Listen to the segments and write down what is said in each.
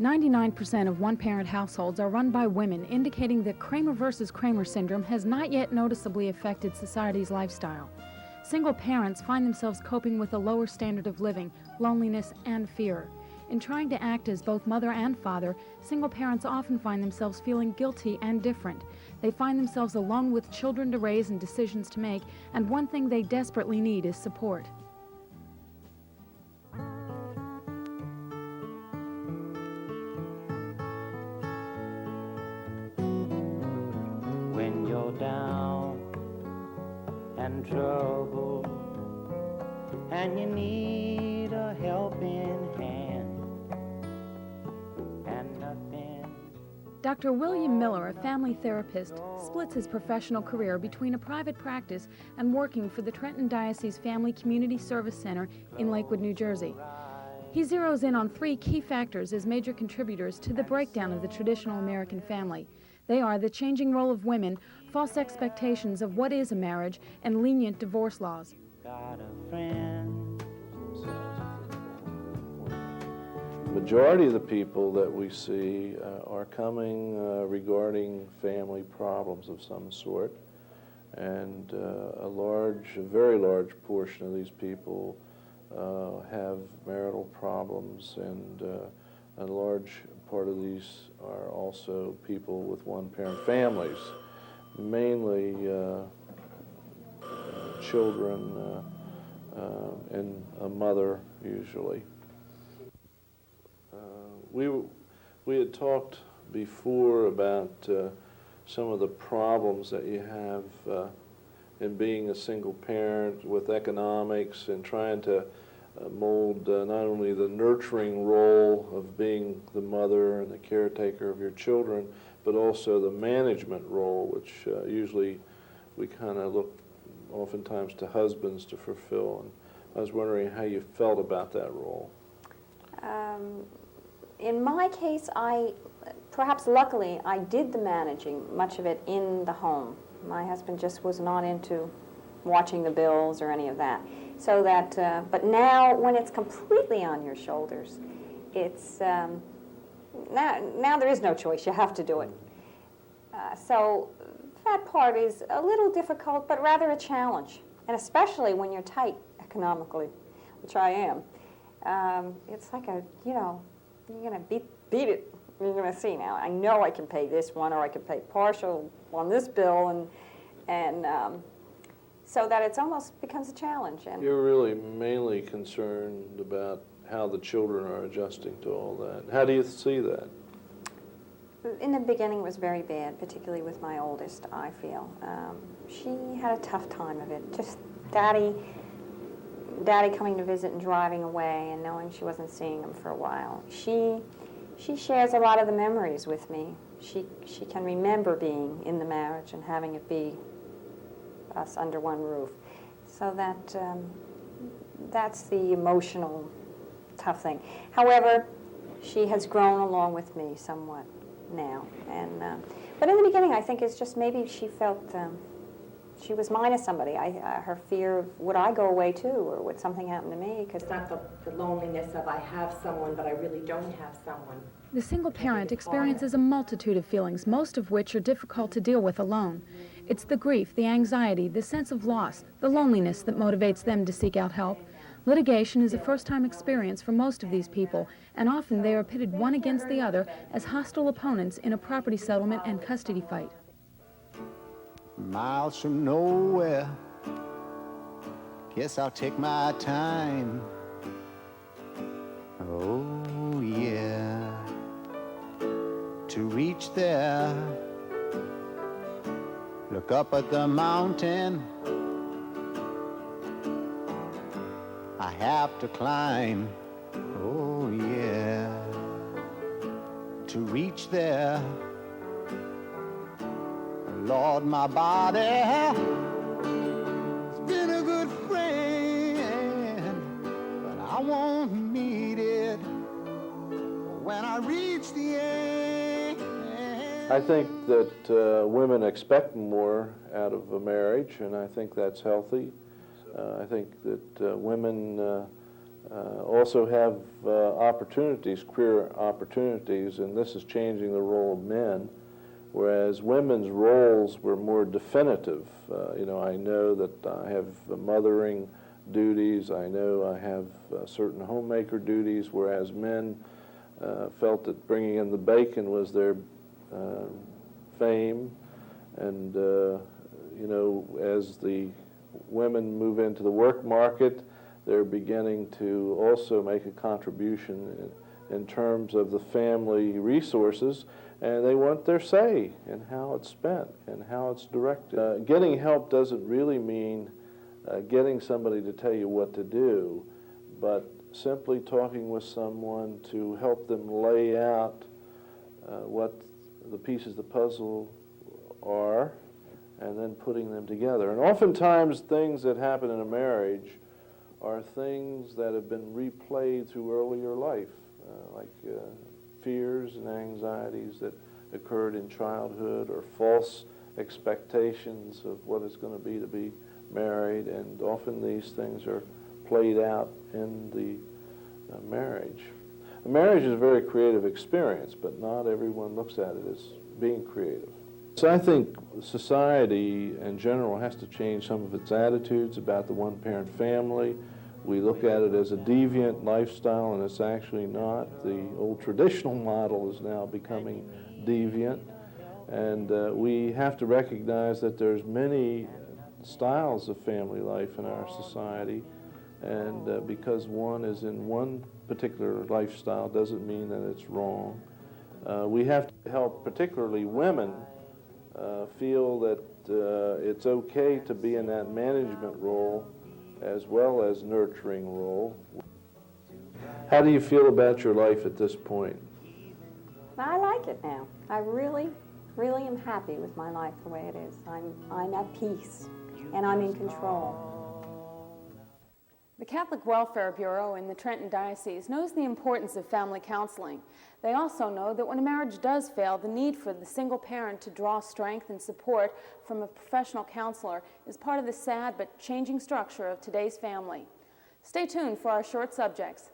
99% of one-parent households are run by women, indicating that Kramer versus Kramer syndrome has not yet noticeably affected society's lifestyle. Single parents find themselves coping with a lower standard of living, loneliness, and fear. In trying to act as both mother and father, single parents often find themselves feeling guilty and different. They find themselves alone with children to raise and decisions to make, and one thing they desperately need is support. When you're down and troubled and you need a helping hand and nothing. Dr. William Miller, a family therapist, splits his professional career between a private practice and working for the Trenton Diocese Family Community Service Center in Lakewood, New Jersey. He zeroes in on three key factors as major contributors to the breakdown of the traditional American family. They are the changing role of women, false expectations of what is a marriage, and lenient divorce laws. Got a friend. The majority of the people that we see are coming regarding family problems of some sort, and a very large portion of these people have marital problems, and a large part of these are also people with one-parent families, mainly children and a mother usually. We had talked before about some of the problems that you have in being a single parent with economics and trying to mold not only the nurturing role of being the mother and the caretaker of your children, but also the management role, which usually we kind of look oftentimes to husbands to fulfill. And I was wondering how you felt about that role. In my case, perhaps luckily, I did the managing, much of it in the home. My husband just was not into watching the bills or any of that. So that, but now when it's completely on your shoulders, it's, now there is no choice, you have to do it. So that part is a little difficult, but rather a challenge. And especially when you're tight economically, which I am. It's like a, you know, you're going to beat it. You're going to see now. I know I can pay this one, or I can pay partial on this bill, and so that it almost becomes a challenge. And you're really mainly concerned about how the children are adjusting to all that. How do you see that? In the beginning, it was very bad, particularly with my oldest, I feel. She had a tough time of it. Just Daddy coming to visit and driving away and knowing she wasn't seeing him for a while. She shares a lot of the memories with me. She can remember being in the marriage and having it be us under one roof. So that's the emotional tough thing. However, she has grown along with me somewhat now. And but in the beginning, I think it's just maybe she felt she was minus somebody. Her fear of would I go away too, or would something happen to me? Because it's not the loneliness of I have someone, but I really don't have someone. The single parent experiences a multitude of feelings, most of which are difficult to deal with alone. It's the grief, the anxiety, the sense of loss, the loneliness that motivates them to seek out help. Litigation is a first-time experience for most of these people, and often they are pitted one against the other as hostile opponents in a property settlement and custody fight. Miles from nowhere, guess I'll take my time. Oh yeah, to reach there, look up at the mountain I have to climb. Oh yeah, to reach there, Lord, my body has been a good friend, but I won't need it when I reach the end. I think that women expect more out of a marriage, and I think that's healthy. I think that women also have opportunities, career opportunities, and this is changing the role of men, whereas women's roles were more definitive. You know, I know that I have mothering duties, I know I have certain homemaker duties, whereas men felt that bringing in the bacon was their fame. And you know, as the women move into the work market, they're beginning to also make a contribution in terms of the family resources, and they want their say in how it's spent and how it's directed. Getting help doesn't really mean getting somebody to tell you what to do, but simply talking with someone to help them lay out what the pieces of the puzzle are, and then putting them together. And oftentimes things that happen in a marriage are things that have been replayed through earlier life, like fears and anxieties that occurred in childhood, or false expectations of what it's going to be married, and often these things are played out in the marriage. A marriage is a very creative experience, but not everyone looks at it as being creative. So I think society in general has to change some of its attitudes about the one-parent family. We look at it as a deviant lifestyle, and it's actually not. The old traditional model is now becoming deviant, and we have to recognize that there's many styles of family life in our society, and because one is in one particular lifestyle doesn't mean that it's wrong. We have to help particularly women feel that it's okay to be in that management role as well as nurturing role. How do you feel about your life at this point? I like it now. I really, really am happy with my life the way it is. I'm at peace, and I'm in control. The Catholic Welfare Bureau in the Trenton Diocese knows the importance of family counseling. They also know that when a marriage does fail, the need for the single parent to draw strength and support from a professional counselor is part of the sad but changing structure of today's family. Stay tuned for our short subjects.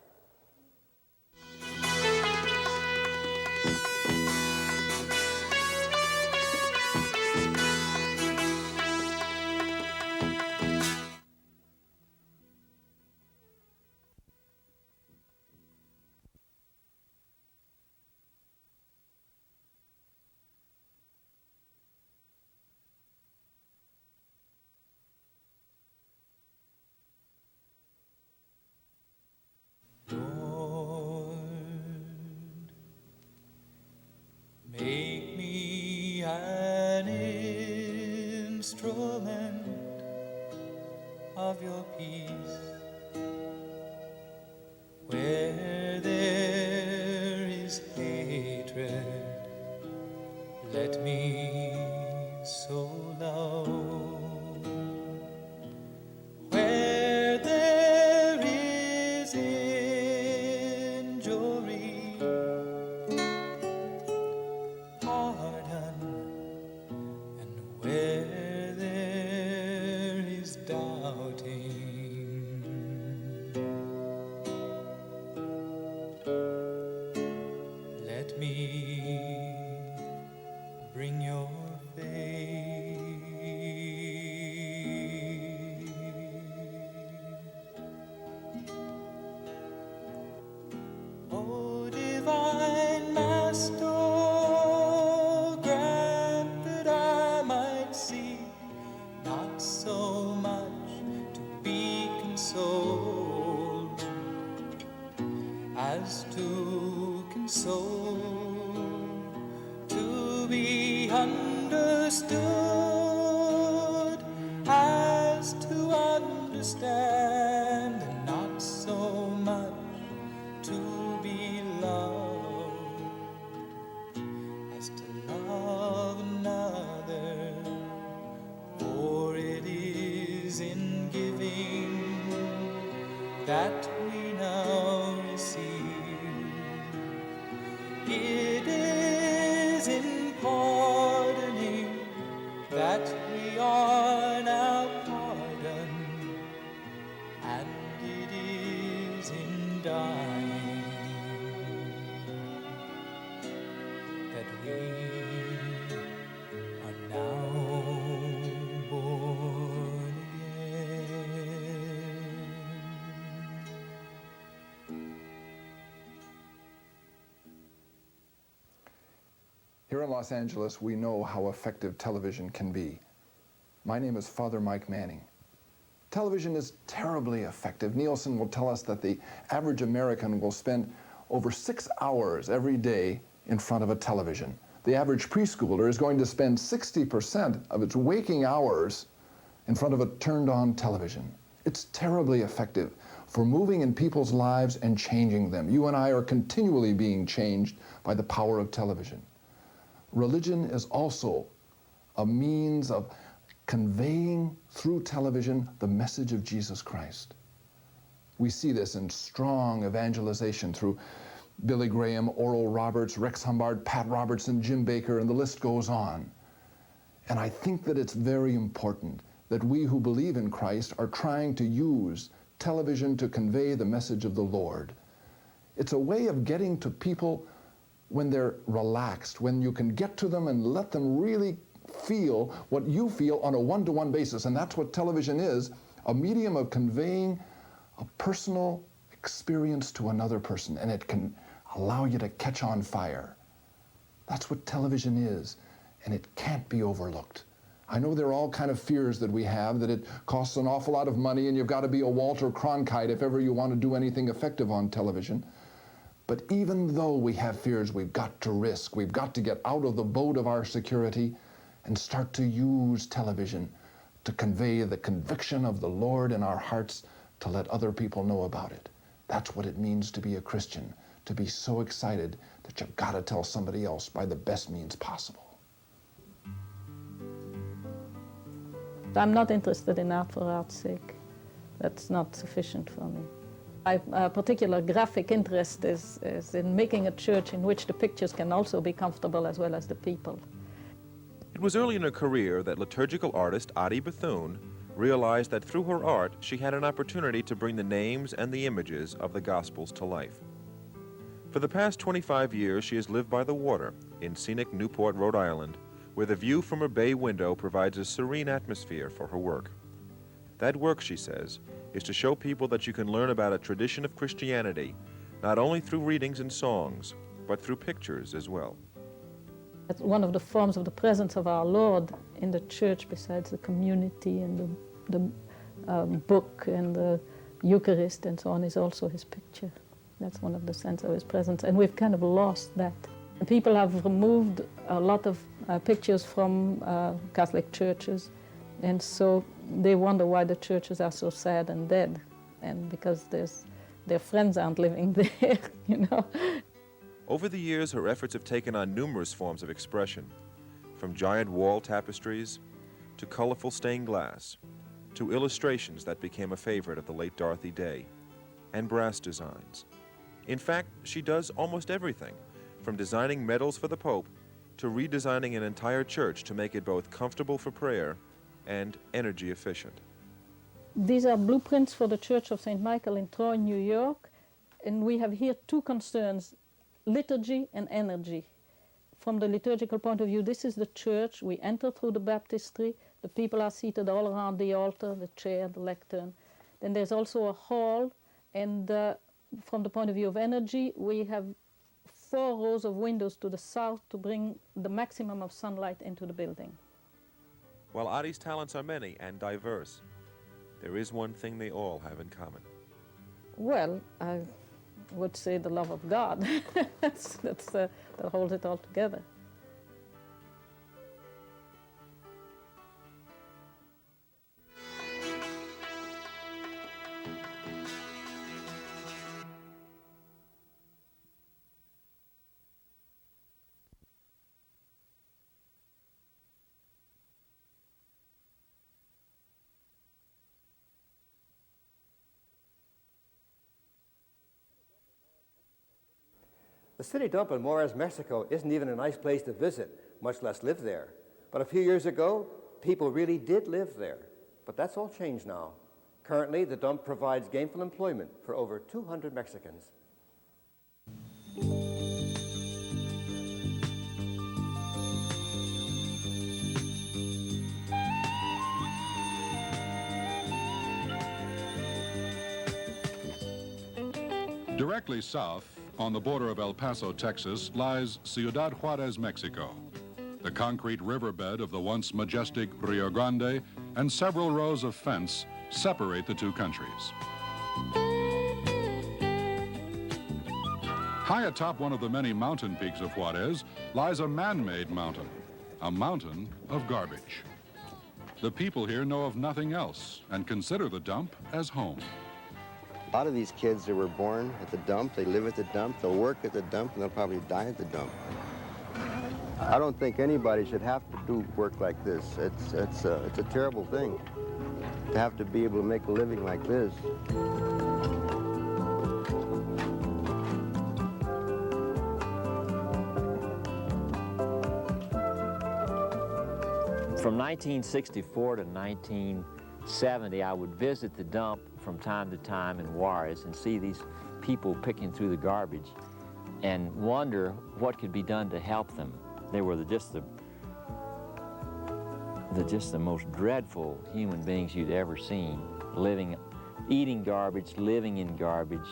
Make me an instrument of your peace. Where there is hatred, let me so love. Where there is injury, pardon, and where there is doubting, let me bring your faith. O divine Master, grant that I might see not so much to be consoled as to console, to be understood as to understand, and not so much to be loved as to love another. For it is in giving that we now receive. It is in pardoning that we are now pardoned, and it is in dying, that we are now born again. Here in Los Angeles, we know how effective television can be. My name is Father Mike Manning. Television is terribly effective. Nielsen will tell us that the average American will spend over 6 hours every day in front of a television. The average preschooler is going to spend 60% of its waking hours in front of a turned-on television. It's terribly effective for moving in people's lives and changing them. You and I are continually being changed by the power of television. Religion is also a means of conveying through television the message of Jesus Christ. We see this in strong evangelization through Billy Graham, Oral Roberts, Rex Humbard, Pat Robertson, Jim Bakker, and the list goes on. And I think that it's very important that we who believe in Christ are trying to use television to convey the message of the Lord. It's a way of getting to people when they're relaxed, when you can get to them and let them really feel what you feel on a one-to-one basis. And that's what television is, a medium of conveying a personal experience to another person, and it can allow you to catch on fire. That's what television is, and it can't be overlooked. I know there are all kind of fears that we have, that it costs an awful lot of money and you've got to be a Walter Cronkite if ever you want to do anything effective on television. But even though we have fears, we've got to risk. We've got to get out of the boat of our security and start to use television to convey the conviction of the Lord in our hearts, to let other people know about it. That's what it means to be a Christian, to be so excited that you've got to tell somebody else by the best means possible. I'm not interested in art for art's sake. That's not sufficient for me. My particular graphic interest is in making a church in which the pictures can also be comfortable as well as the people. It was early in her career that liturgical artist Adi Bethune realized that through her art she had an opportunity to bring the names and the images of the Gospels to life. For the past 25 years she has lived by the water in scenic Newport, Rhode Island, where the view from her bay window provides a serene atmosphere for her work. That work, she says, is to show people that you can learn about a tradition of Christianity, not only through readings and songs, but through pictures as well. It's one of the forms of the presence of our Lord in the church, besides the community and the book and the Eucharist and so on, is also his picture. That's one of the sense of his presence, and we've kind of lost that. And people have removed a lot of pictures from Catholic churches, and so they wonder why the churches are so sad and dead, and because their friends aren't living there, you know. Over the years, her efforts have taken on numerous forms of expression, from giant wall tapestries to colorful stained glass, to illustrations that became a favorite of the late Dorothy Day, and brass designs. In fact, she does almost everything, from designing medals for the Pope to redesigning an entire church to make it both comfortable for prayer and energy efficient. These are blueprints for the Church of St. Michael in Troy, New York, and we have here two concerns: liturgy and energy. From the liturgical point of view, this is the church. We enter through the baptistry. The people are seated all around the altar, the chair, the lectern. Then there's also a hall, and from the point of view of energy, we have 4 rows of windows to the south to bring the maximum of sunlight into the building. While Adi's talents are many and diverse, there is one thing they all have in common. Well, I would say the love of God. that holds it all together. The city dump in Juarez, Mexico isn't even a nice place to visit, much less live there. But a few years ago, people really did live there. But that's all changed now. Currently, the dump provides gainful employment for over 200 Mexicans. Directly south, on the border of El Paso, Texas, lies Ciudad Juarez, Mexico. The concrete riverbed of the once majestic Rio Grande and several rows of fence separate the two countries. High atop one of the many mountain peaks of Juarez lies a man-made mountain, a mountain of garbage. The people here know of nothing else and consider the dump as home. A lot of these kids that were born at the dump, they live at the dump, they'll work at the dump, and they'll probably die at the dump. I don't think anybody should have to do work like this. It's a terrible thing to have to be able to make a living like this. From 1964 to 1970, I would visit the dump from time to time in Juarez and see these people picking through the garbage and wonder what could be done to help them. They were just the most dreadful human beings you'd ever seen, eating garbage, living in garbage.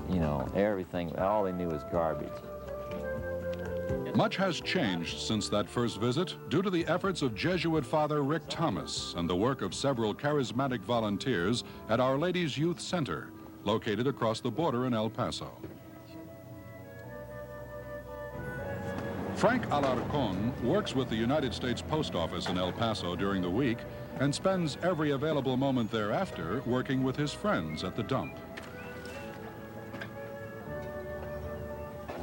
You know, everything, all they knew was garbage. Much has changed since that first visit due to the efforts of Jesuit Father Rick Thomas and the work of several charismatic volunteers at Our Lady's Youth Center, located across the border in El Paso. Frank Alarcon works with the United States Post Office in El Paso during the week and spends every available moment thereafter working with his friends at the dump.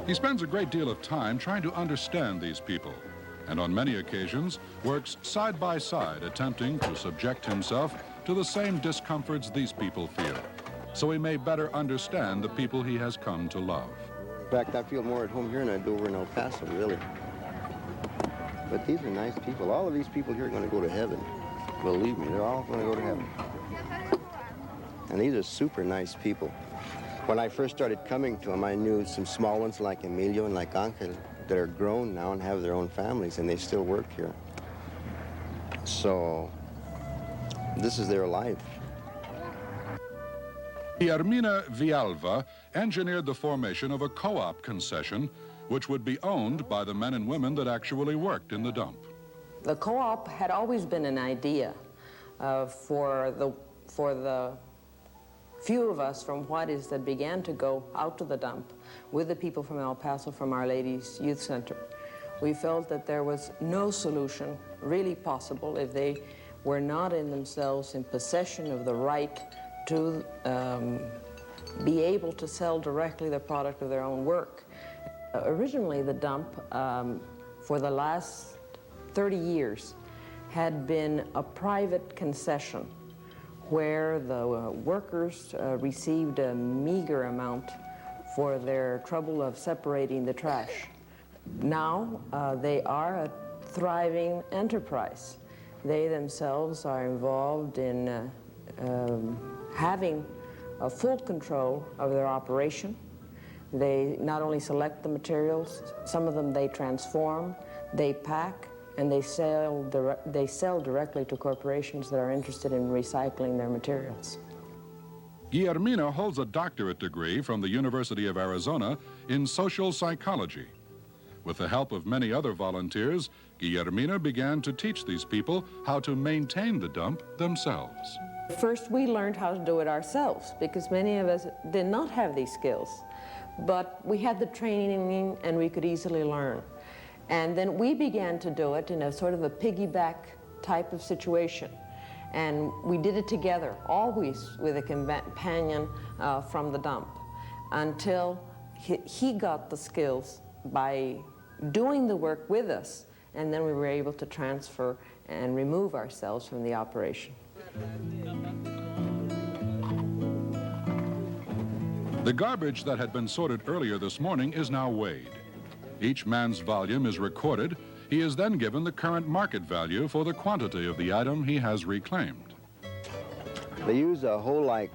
He spends a great deal of time trying to understand these people, and on many occasions works side by side attempting to subject himself to the same discomforts these people feel, so he may better understand the people he has come to love. In fact, I feel more at home here than I do over in El Paso, really. But these are nice people. All of these people here are going to go to heaven. Believe me, they're all going to go to heaven. And these are super nice people. When I first started coming to them, I knew some small ones like Emilio and like Angel that are grown now and have their own families, and they still work here. So this is their life. Guillermina Villalva engineered the formation of a co-op concession which would be owned by the men and women that actually worked in the dump. The co-op had always been an idea for the few of us from Juarez that began to go out to the dump with the people from El Paso, from Our Lady's Youth Center. We felt that there was no solution really possible if they were not in themselves in possession of the right to be able to sell directly the product of their own work. Originally, the dump, for the last 30 years, had been a private concession where the workers received a meager amount for their trouble of separating the trash. Now, they are a thriving enterprise. They themselves are involved in having a full control of their operation. They not only select the materials, some of them they transform, they pack, and they sell directly to corporations that are interested in recycling their materials. Guillermina holds a doctorate degree from the University of Arizona in social psychology. With the help of many other volunteers, Guillermina began to teach these people how to maintain the dump themselves. First, we learned how to do it ourselves because many of us did not have these skills. But we had the training and we could easily learn. And then we began to do it in a sort of a piggyback type of situation. And we did it together, always with a companion from the dump, until he got the skills by doing the work with us, and then we were able to transfer and remove ourselves from the operation. The garbage that had been sorted earlier this morning is now weighed. Each man's volume is recorded. He is then given the current market value for the quantity of the item he has reclaimed. They use a hole-like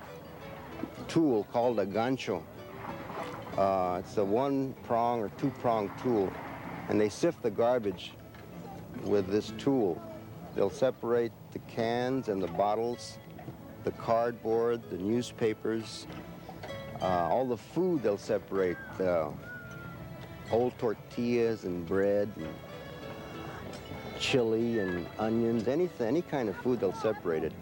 tool called a gancho. It's a one-prong or two-prong tool, and they sift the garbage with this tool. They'll separate the cans and the bottles, the cardboard, the newspapers, all the food they'll separate, old tortillas and bread, and chili and onions, anything, any kind of food they'll separate it.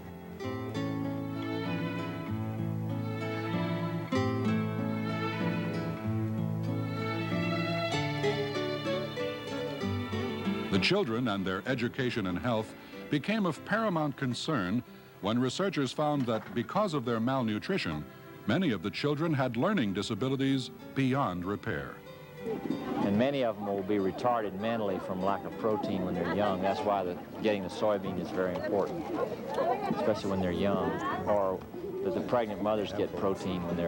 The children and their education and health became of paramount concern when researchers found that because of their malnutrition, many of the children had learning disabilities beyond repair. And many of them will be retarded mentally from lack of protein when they're young. That's why getting the soybean is very important, especially when they're young. Or that the pregnant mothers get protein when they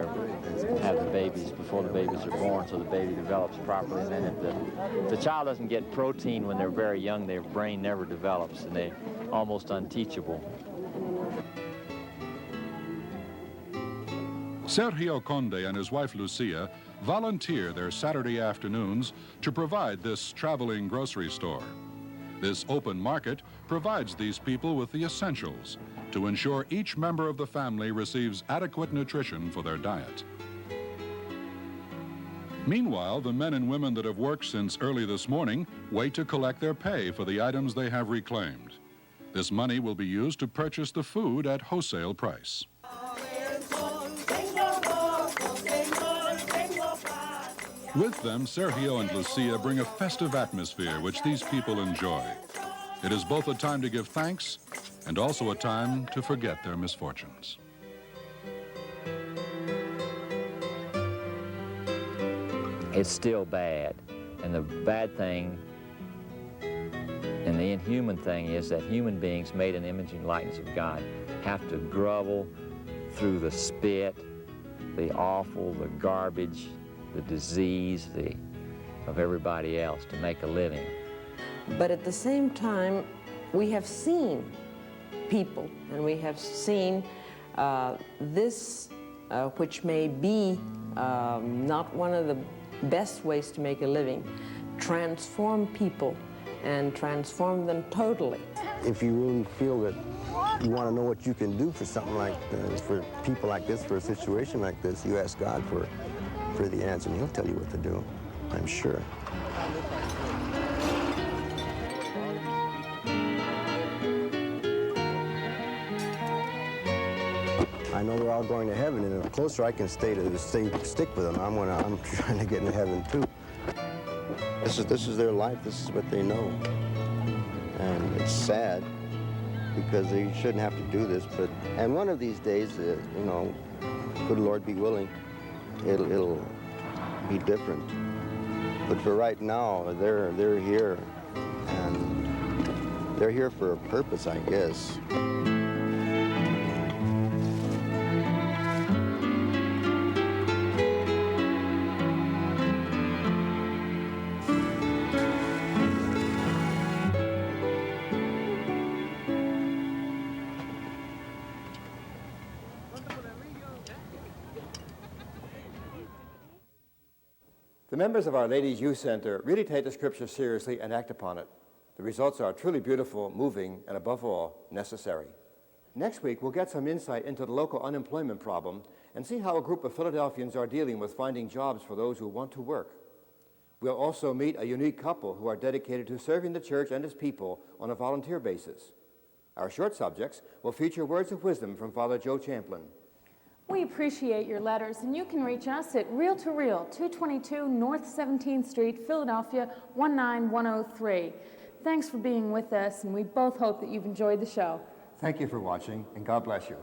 have the babies, before the babies are born, so the baby develops properly. And then if the child doesn't get protein when they're very young, their brain never develops, and they're almost unteachable. Sergio Conde and his wife Lucia volunteer their Saturday afternoons to provide this traveling grocery store. This open market provides these people with the essentials to ensure each member of the family receives adequate nutrition for their diet. Meanwhile, the men and women that have worked since early this morning wait to collect their pay for the items they have reclaimed. This money will be used to purchase the food at wholesale price. With them, Sergio and Lucia bring a festive atmosphere which these people enjoy. It is both a time to give thanks and also a time to forget their misfortunes. It's still bad, and the bad thing and the inhuman thing is that human beings made in the image and likeness of God have to grovel through the spit, the offal, the garbage, the disease of everybody else to make a living. But at the same time, we have seen people, and we have seen this, which may be not one of the best ways to make a living, transform people and transform them totally. If you really feel that you want to know what you can do for something like this, for people like this, for a situation like this, you ask God for the answer, and He'll tell you what to do, I'm sure. I know they're all going to heaven, and the closer I can stick with them, I'm trying to get into heaven too. This is their life. This is what they know, and it's sad because they shouldn't have to do this. And one of these days, you know, good Lord be willing, it'll be different. But for right now, they're here, and they're here for a purpose, I guess. The members of Our Lady's Youth Center really take the Scripture seriously and act upon it. The results are truly beautiful, moving, and above all, necessary. Next week, we'll get some insight into the local unemployment problem and see how a group of Philadelphians are dealing with finding jobs for those who want to work. We'll also meet a unique couple who are dedicated to serving the church and its people on a volunteer basis. Our short subjects will feature words of wisdom from Father Joe Champlin. We appreciate your letters, and you can reach us at Reel to Reel, 222 North 17th Street, Philadelphia, 19103. Thanks for being with us, and we both hope that you've enjoyed the show. Thank you for watching, and God bless you.